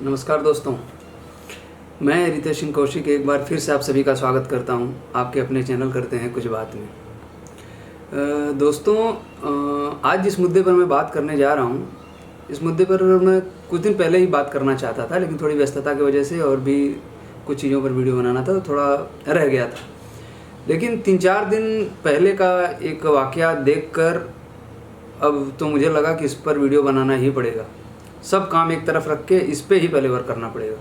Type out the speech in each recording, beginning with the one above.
नमस्कार दोस्तों, मैं रितेश सिंह कौशिक एक बार फिर से आप सभी का स्वागत करता हूं आपके अपने चैनल करते हैं कुछ बात में। दोस्तों, आज जिस मुद्दे पर मैं बात करने जा रहा हूं, इस मुद्दे पर मैं कुछ दिन पहले ही बात करना चाहता था, लेकिन थोड़ी व्यस्तता की वजह से और भी कुछ चीज़ों पर वीडियो बनाना था तो थोड़ा रह गया था। लेकिन 3-4 दिन पहले का एक वाक़या देखकर अब तो मुझे लगा कि इस पर वीडियो बनाना ही पड़ेगा। सब काम एक तरफ रख के इस पे ही पहले वर्क करना पड़ेगा।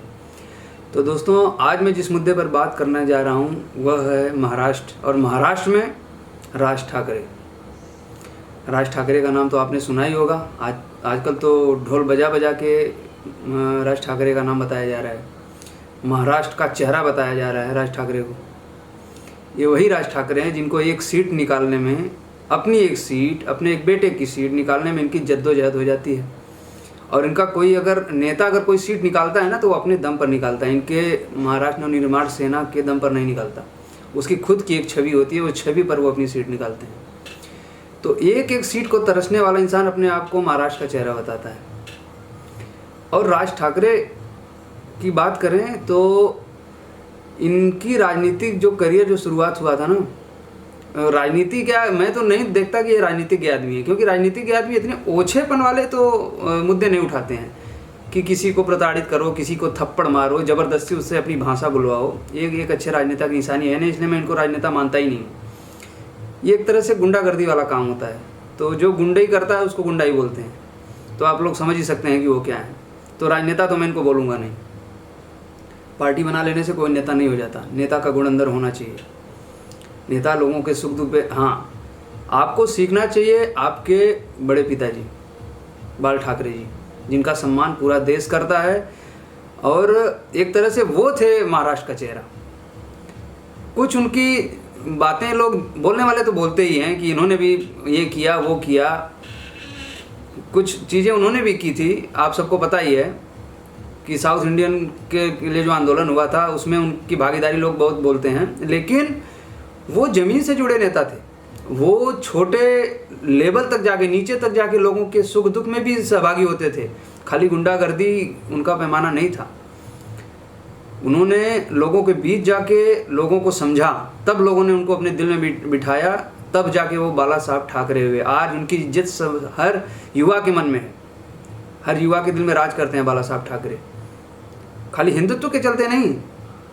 तो दोस्तों, आज मैं जिस मुद्दे पर बात करने जा रहा हूँ वह है महाराष्ट्र, और महाराष्ट्र में राज ठाकरे। राज ठाकरे का नाम तो आपने सुना ही होगा। आजकल तो ढोल बजा बजा के राज ठाकरे का नाम बताया जा रहा है, महाराष्ट्र का चेहरा बताया जा रहा है राज ठाकरे को। ये वही राज ठाकरे हैं जिनको एक सीट निकालने में, अपनी एक सीट, अपने एक बेटे की सीट निकालने में इनकी जद्दोजहद हो जाती है। और इनका कोई नेता अगर कोई सीट निकालता है ना, तो वो अपने दम पर निकालता है। इनके महाराष्ट्र नवनिर्माण सेना के दम पर नहीं निकालता, उसकी खुद की एक छवि होती है, वो छवि पर वो अपनी सीट निकालते हैं। तो एक एक सीट को तरसने वाला इंसान अपने आप को महाराष्ट्र का चेहरा बताता है। और राज ठाकरे की बात करें तो इनकी राजनीतिक जो करियर जो शुरुआत हुआ था ना, राजनीति क्या, मैं तो नहीं देखता कि ये राजनीतिक आदमी है, क्योंकि राजनीतिक आदमी इतने ओछेपन वाले तो मुद्दे नहीं उठाते हैं कि किसी को प्रताड़ित करो, किसी को थप्पड़ मारो, ज़बरदस्ती उससे अपनी भाषा बुलवाओ। एक अच्छे राजनेता की निशानी है नहीं, इसलिए मैं इनको राजनेता मानता ही नहीं। ये एक तरह से गुंडागर्दी वाला काम होता है, तो जो गुंडा ही करता है उसको गुंडा ही बोलते हैं। तो आप लोग समझ ही सकते हैं कि वो क्या है। तो राजनेता तो मैं इनको बोलूँगा नहीं। पार्टी बना लेने से कोई नेता नहीं हो जाता, नेता का गुण अंदर होना चाहिए। नेता लोगों के सुख दुख पे, हाँ, आपको सीखना चाहिए आपके बड़े पिताजी बाल ठाकरे जी, जिनका सम्मान पूरा देश करता है। और एक तरह से वो थे महाराष्ट्र का चेहरा। कुछ उनकी बातें लोग बोलने वाले तो बोलते ही हैं कि इन्होंने भी ये किया वो किया, कुछ चीज़ें उन्होंने भी की थी। आप सबको पता ही है कि साउथ इंडियन के लिए जो आंदोलन हुआ था उसमें उनकी भागीदारी लोग बहुत बोलते हैं, लेकिन वो ज़मीन से जुड़े नेता थे। वो छोटे लेवल तक जाके, नीचे तक जाके लोगों के सुख दुख में भी सहभागी होते थे। खाली गुंडागर्दी उनका पैमाना नहीं था। उन्होंने लोगों के बीच जाके लोगों को समझा, तब लोगों ने उनको अपने दिल में बिठाया, तब जाके वो बाला साहब ठाकरे हुए। आज उनकी इज्जत सब हर युवा के मन में है, हर युवा के दिल में राज करते हैं बाला साहब ठाकरे। खाली हिंदुत्व के चलते नहीं,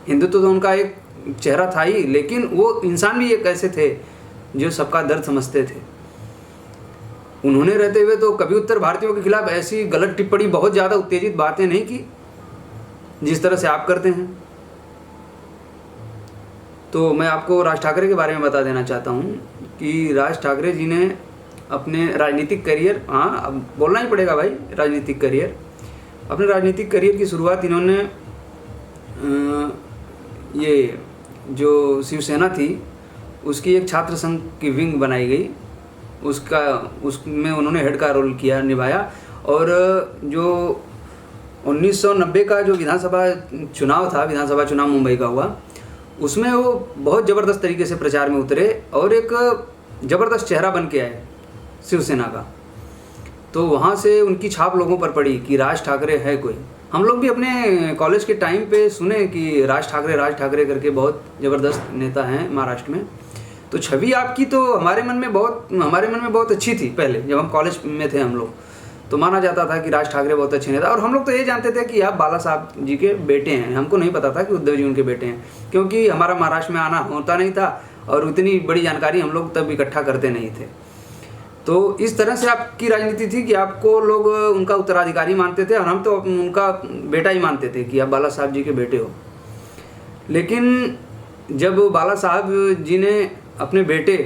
हिंदुत्व तो उनका एक चेहरा था ही, लेकिन वो इंसान भी एक ऐसे थे जो सबका दर्द समझते थे। उन्होंने रहते हुए तो कभी उत्तर भारतीयों के खिलाफ ऐसी गलत टिप्पणी, बहुत ज़्यादा उत्तेजित बातें नहीं की जिस तरह से आप करते हैं। तो मैं आपको राज ठाकरे के बारे में बता देना चाहता हूँ कि राज ठाकरे जी ने अपने राजनीतिक करियर, हाँ अब बोलना ही पड़ेगा भाई, राजनीतिक करियर, अपने राजनीतिक करियर की शुरुआत इन्होंने ये जो शिवसेना थी उसकी एक छात्र संघ की विंग बनाई गई, उसमें उन्होंने हेड का रोल किया, निभाया। और जो 1990 का जो विधानसभा चुनाव था, विधानसभा चुनाव मुंबई का हुआ, उसमें वो बहुत ज़बरदस्त तरीके से प्रचार में उतरे और एक ज़बरदस्त चेहरा बन के आए शिवसेना का। तो वहाँ से उनकी छाप लोगों पर पड़ी कि राज ठाकरे है कोई। हम लोग भी अपने कॉलेज के टाइम पे सुने कि राज ठाकरे करके बहुत ज़बरदस्त नेता हैं महाराष्ट्र में। तो छवि आपकी तो हमारे मन में बहुत अच्छी थी। पहले जब हम कॉलेज में थे हम लोग, तो माना जाता था कि राज ठाकरे बहुत अच्छे नेता, और हम लोग तो ये जानते थे कि आप बाला साहब जी के बेटे हैं। हमको नहीं पता था कि उद्धव जी उनके बेटे हैं, क्योंकि हमारा महाराष्ट्र में आना होता नहीं था और उतनी बड़ी जानकारी हम लोग तब इकट्ठा करते नहीं थे। तो इस तरह से आपकी राजनीति थी कि आपको लोग उनका उत्तराधिकारी मानते थे, और हम तो उनका बेटा ही मानते थे कि आप बाला साहब जी के बेटे हो। लेकिन जब बाला साहब जी ने अपने बेटे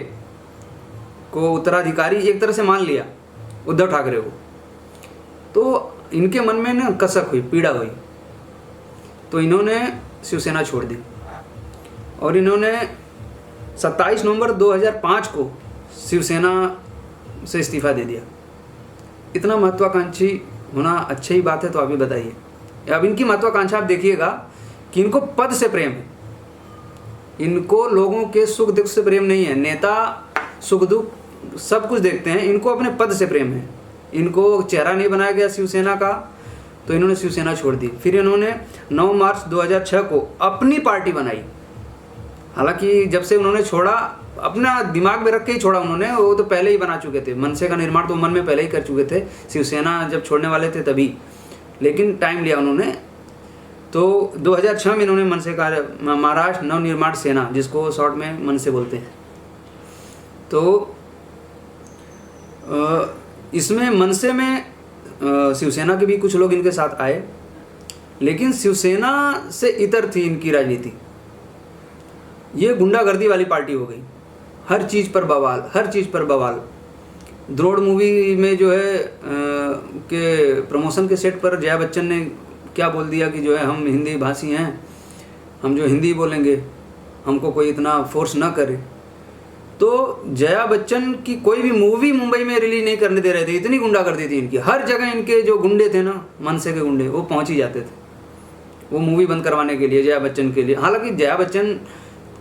को उत्तराधिकारी एक तरह से मान लिया, उद्धव ठाकरे को, तो इनके मन में ना कसक हुई, पीड़ा हुई। तो इन्होंने शिवसेना छोड़ दी और इन्होंने 27 नवंबर 2005 को शिवसेना से इस्तीफा दे दिया। इतना महत्वाकांक्षी होना अच्छी ही बात है, तो आप ही बताइए। अब इनकी महत्वाकांक्षा आप देखिएगा कि इनको पद से प्रेम है, इनको लोगों के सुख दुख से प्रेम नहीं है। नेता सुख दुख सब कुछ देखते हैं, इनको अपने पद से प्रेम है। इनको चेहरा नहीं बनाया गया शिवसेना का, तो इन्होंने शिवसेना छोड़ दी। फिर इन्होंने 9 मार्च 2006 को अपनी पार्टी बनाई। हालांकि जब से उन्होंने छोड़ा, अपना दिमाग में रख के ही छोड़ा उन्होंने, वो तो पहले ही बना चुके थे, मनसे का निर्माण तो मन में पहले ही कर चुके थे, शिवसेना जब छोड़ने वाले थे तभी, लेकिन टाइम लिया उन्होंने। तो 2006 में इन्होंने मनसे का महाराष्ट्र नवनिर्माण सेना, जिसको शॉर्ट में मनसे बोलते हैं, तो इसमें मनसे में शिवसेना के भी कुछ लोग इनके साथ आए, लेकिन शिवसेना से इतर थी इनकी राजनीति। ये गुंडागर्दी वाली पार्टी हो गई, हर चीज़ पर बवाल, हर चीज़ पर बवाल। द्रोड़ मूवी में जो है के प्रमोशन के सेट पर जया बच्चन ने क्या बोल दिया कि जो है हम हिंदी भाषी हैं, हम जो हिंदी बोलेंगे, हमको कोई इतना फोर्स ना करे। तो जया बच्चन की कोई भी मूवी मुंबई में रिलीज नहीं करने दे रहे थे, इतनी गुंडागर्दी थी इनकी। हर जगह इनके जो गुंडे थे ना, मनसे के गुंडे, वो पहुंच ही जाते थे वो मूवी बंद करवाने के लिए, जया बच्चन के लिए। हालांकि जया बच्चन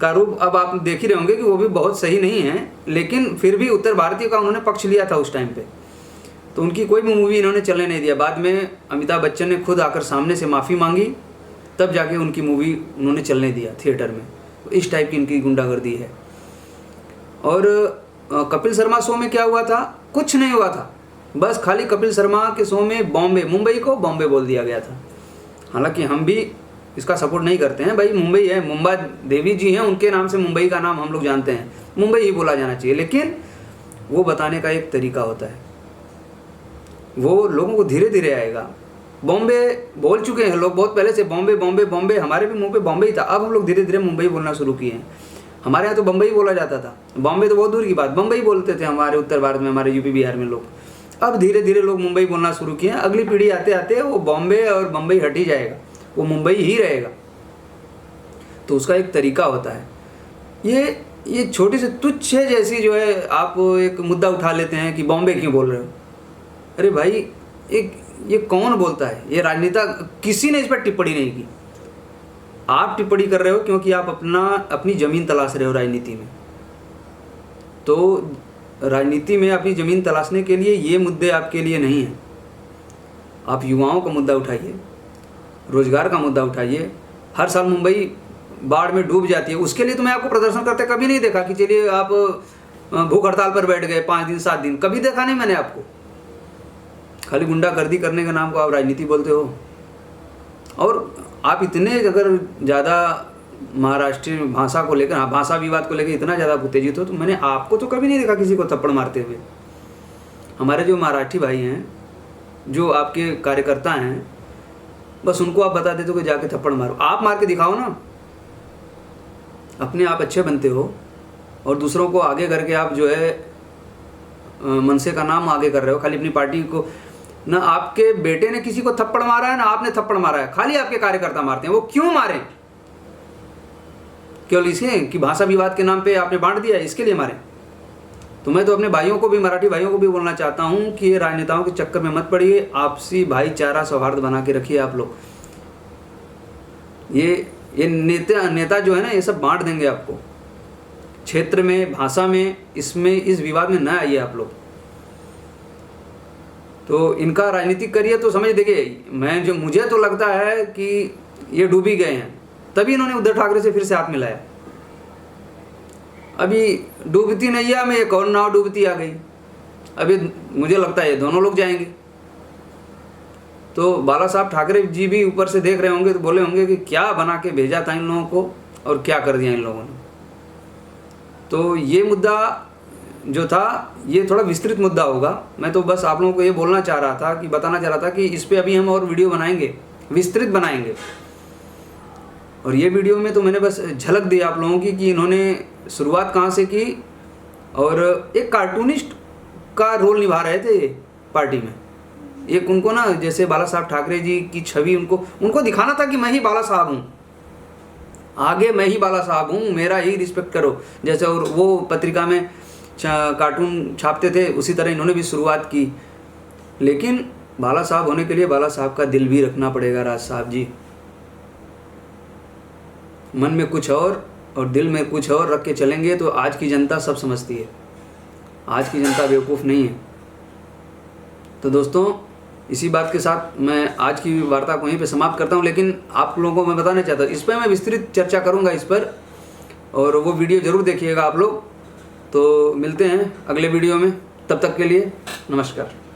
का रूप अब आप देख ही रहे होंगे कि वो भी बहुत सही नहीं है, लेकिन फिर भी उत्तर भारतीय का उन्होंने पक्ष लिया था उस टाइम पे, तो उनकी कोई भी मूवी इन्होंने चलने नहीं दिया। बाद में अमिताभ बच्चन ने खुद आकर सामने से माफ़ी मांगी, तब जाके उनकी मूवी उन्होंने चलने दिया थिएटर में। तो इस टाइप की इनकी गुंडागर्दी है। और कपिल शर्मा शो में क्या हुआ था? कुछ नहीं हुआ था, बस खाली कपिल शर्मा के शो में मुंबई को बॉम्बे बोल दिया गया था। हालांकि हम भी इसका सपोर्ट नहीं करते हैं, भाई मुंबई है, मुंबा देवी जी हैं, उनके नाम से मुंबई का नाम हम लोग जानते हैं, मुंबई ही बोला जाना चाहिए। लेकिन वो बताने का एक तरीका होता है, वो लोगों को धीरे धीरे आएगा। बॉम्बे बोल चुके हैं लोग बहुत पहले से, बॉम्बे बॉम्बे बॉम्बे, हमारे भी मुंह पे बॉम्बे ही था, अब हम लोग धीरे धीरे मुंबई बोलना शुरू किए हैं। हमारे यहाँ तो बम्बई बोला जाता था, बॉम्बे तो बहुत दूर की बात, बम्बई बोलते थे हमारे उत्तर भारत में, हमारे यूपी बिहार में लोग। अब धीरे धीरे लोग मुंबई बोलना शुरू किए हैं। अगली पीढ़ी आते आते वो बॉम्बे और बम्बई हट ही जाएगा, वो मुंबई ही रहेगा। तो उसका एक तरीका होता है। ये छोटी सी तुच्छ है जैसी जो है, आप एक मुद्दा उठा लेते हैं कि बॉम्बे क्यों बोल रहे हो। अरे भाई, ये कौन बोलता है? ये राजनेता, किसी ने इस पर टिप्पणी नहीं की। आप टिप्पणी कर रहे हो क्योंकि आप अपनी ज़मीन तलाश रहे हो राजनीति में। तो राजनीति में अपनी ज़मीन तलाशने के लिए ये मुद्दे आपके लिए नहीं हैं। आप युवाओं का मुद्दा उठाइए, रोजगार का मुद्दा उठाइए। हर साल मुंबई बाढ़ में डूब जाती है, उसके लिए तो मैं आपको प्रदर्शन करते कभी नहीं देखा कि चलिए आप भूख हड़ताल पर बैठ गए 5 दिन 7 दिन, कभी देखा नहीं मैंने आपको। खाली गुंडागर्दी करने के नाम को आप राजनीति बोलते हो। और आप इतने अगर ज़्यादा महाराष्ट्रीय भाषा को लेकर, भाषा विवाद को लेकर इतना ज़्यादा उत्तेजित हो, तो मैंने आपको तो कभी नहीं देखा किसी को थप्पड़ मारते हुए। हमारे जो मराठी भाई हैं, जो आपके कार्यकर्ता हैं, बस उनको आप बता देते हो कि जाके थप्पड़ मारो। आप मार के दिखाओ ना, अपने आप अच्छे बनते हो और दूसरों को आगे करके आप जो है मनसे का नाम आगे कर रहे हो। खाली अपनी पार्टी को, ना आपके बेटे ने किसी को थप्पड़ मारा है ना आपने थप्पड़ मारा है, खाली आपके कार्यकर्ता मारते हैं। वो क्यों मारें? केवल इसलिए कि भाषा विवाद के नाम पे आपने बांट दिया, इसके लिए मारें? तो मैं तो अपने भाइयों को भी, मराठी भाइयों को भी बोलना चाहता हूं कि ये राजनेताओं के चक्कर में मत पड़िए, आपसी भाईचारा सौहार्द बना के रखिए आप लोग। ये नेता जो है ना, ये सब बांट देंगे आपको क्षेत्र में, भाषा में, इसमें, इस विवाद में ना आइए आप लोग। तो इनका राजनीतिक करियर तो समझ, देखिए मुझे तो लगता है कि ये डूब ही गए हैं, तभी इन्होंने उद्धव ठाकरे से फिर से हाथ मिलाया। अभी डूबती नैया में एक और नाव डूबती आ गई। अभी मुझे लगता है ये दोनों लोग जाएंगे। तो बाला साहब ठाकरे जी भी ऊपर से देख रहे होंगे, तो बोले होंगे कि क्या बना के भेजा था इन लोगों को और क्या कर दिया इन लोगों ने। तो ये मुद्दा जो था, ये थोड़ा विस्तृत मुद्दा होगा। मैं तो बस आप लोगों को ये बोलना चाह रहा था, कि बताना चाह रहा था कि इस पे अभी हम और वीडियो बनाएंगे, विस्तृत बनाएंगे। और ये वीडियो में तो मैंने बस झलक दी आप लोगों की कि इन्होंने शुरुआत कहाँ से की, और एक कार्टूनिस्ट का रोल निभा रहे थे पार्टी में। एक उनको ना, जैसे बाला साहब ठाकरे जी की छवि उनको दिखाना था कि मैं ही बाला साहब हूँ, आगे मैं ही बाला साहब हूँ, मेरा ही रिस्पेक्ट करो। जैसे और वो पत्रिका में कार्टून छापते थे, उसी तरह इन्होंने भी शुरुआत की। लेकिन बाला साहब होने के लिए बाला साहब का दिल भी रखना पड़ेगा राज साहब जी। मन में कुछ और दिल में कुछ और रख के चलेंगे तो आज की जनता सब समझती है। आज की जनता बेवकूफ़ नहीं है। तो दोस्तों, इसी बात के साथ मैं आज की वार्ता को यहीं पे समाप्त करता हूँ, लेकिन आप लोगों को मैं बताना चाहता हूँ, इस पर मैं विस्तृत चर्चा करूँगा इस पर, और वो वीडियो ज़रूर देखिएगा आप लोग। तो मिलते हैं अगले वीडियो में, तब तक के लिए नमस्कार।